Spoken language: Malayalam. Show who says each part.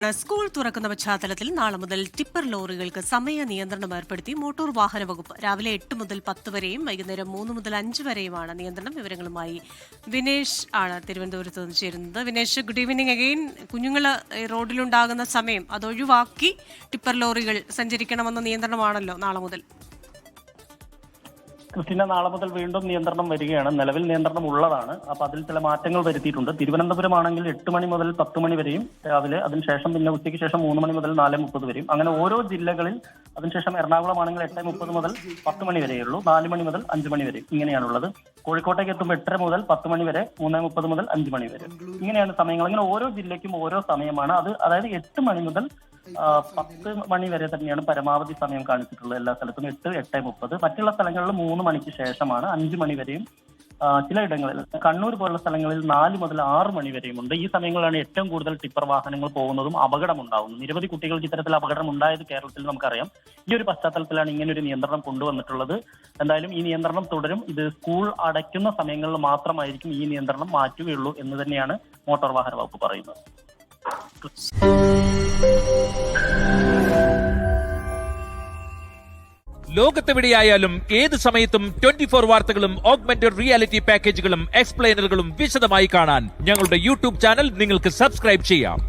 Speaker 1: സ്കൂൾ തുറക്കുന്ന പശ്ചാത്തലത്തിൽ നാളെ മുതൽ ടിപ്പർ ലോറികൾക്ക് സമയ നിയന്ത്രണം ഏർപ്പെടുത്തി മോട്ടോർ വാഹന വകുപ്പ്. രാവിലെ 8 മുതൽ 10 വരെയും വൈകുന്നേരം 3 മുതൽ 5 വരെയുമാണ് നിയന്ത്രണം. വിവരങ്ങളുമായി വിനേഷ് ആണ് തിരുവനന്തപുരത്ത് നിന്ന് ചേരുന്നത്. Vinesh, good evening again. കുഞ്ഞുങ്ങൾ റോഡിലുണ്ടാകുന്ന സമയം അതൊഴിവാക്കി ടിപ്പർ ലോറികൾ സഞ്ചരിക്കണമെന്ന നിയന്ത്രണമാണല്ലോ നാളെ മുതൽ.
Speaker 2: ക്രിസ്റ്റീന, നാളെ മുതൽ വീണ്ടും നിയന്ത്രണം വരികയാണ്. നിലവിൽ നിയന്ത്രണം ഉള്ളതാണ്. അപ്പൊ അതിൽ ചില മാറ്റങ്ങൾ വരുത്തിയിട്ടുണ്ട്. തിരുവനന്തപുരം ആണെങ്കിൽ 8 മണി മുതൽ 10 മണി വരെയും രാവിലെ, അതിനുശേഷം പിന്നെ ഉച്ചയ്ക്ക് ശേഷം 3 മണി മുതൽ 4:30 വരെയും, അങ്ങനെ ഓരോ ജില്ലകളിൽ. അതിനുശേഷം എറണാകുളം ആണെങ്കിൽ 8:30 മുതൽ 10 മണി വരെയുള്ളൂ, 4 മണി മുതൽ 5 മണി വരെ ഇങ്ങനെയാണുള്ളത്. കോഴിക്കോട്ടേക്ക് എത്തുമ്പോൾ 8:30 മുതൽ 10 മണി വരെ, 3:30 മുതൽ 5 മണി വരെ, ഇങ്ങനെയാണ് സമയങ്ങൾ. ഇങ്ങനെ ഓരോ ജില്ലയ്ക്കും ഓരോ സമയമാണ്. അതായത് 8 മണി മുതൽ 10 മണി വരെ തന്നെയാണ് പരമാവധി സമയം കാണിച്ചിട്ടുള്ളത് എല്ലാ സ്ഥലത്തും. 8:30. മറ്റുള്ള സ്ഥലങ്ങളിൽ 3 മണിക്ക് ശേഷമാണ്. 5 മണി വരെയും ചിലയിടങ്ങളിൽ, കണ്ണൂർ പോലുള്ള സ്ഥലങ്ങളിൽ 4 മുതൽ 6 മണി വരെയും ഉണ്ട്. ഈ സമയങ്ങളിലാണ് ഏറ്റവും കൂടുതൽ ടിപ്പർ വാഹനങ്ങൾ പോകുന്നതും അപകടമുണ്ടാകുന്നതും. നിരവധി കുട്ടികൾക്ക് ഇത്തരത്തിൽ അപകടം ഉണ്ടായത് കേരളത്തിൽ നമുക്കറിയാം. ഈ ഒരു പശ്ചാത്തലത്തിലാണ് ഇങ്ങനെ ഒരു നിയന്ത്രണം കൊണ്ടുവന്നിട്ടുള്ളത്. എന്തായാലും ഈ നിയന്ത്രണം തുടരും. ഇത് സ്കൂൾ അടയ്ക്കുന്ന സമയങ്ങളിൽ മാത്രമായിരിക്കും ഈ നിയന്ത്രണം മാറ്റുകയുള്ളൂ എന്ന് തന്നെയാണ് മോട്ടോർ വാഹന വകുപ്പ് പറയുന്നത്.
Speaker 3: ലോകത്തെവിടെയായാലും ഏത് സമയത്തും 24 വാർത്തകളും ഓഗ്മെന്റഡ് റിയാലിറ്റി പാക്കേജുകളും എക്സ്പ്ലെയിനറുകളും വിശദമായി കാണാൻ ഞങ്ങളുടെ യൂട്യൂബ് ചാനൽ നിങ്ങൾക്ക് സബ്സ്ക്രൈബ് ചെയ്യാം.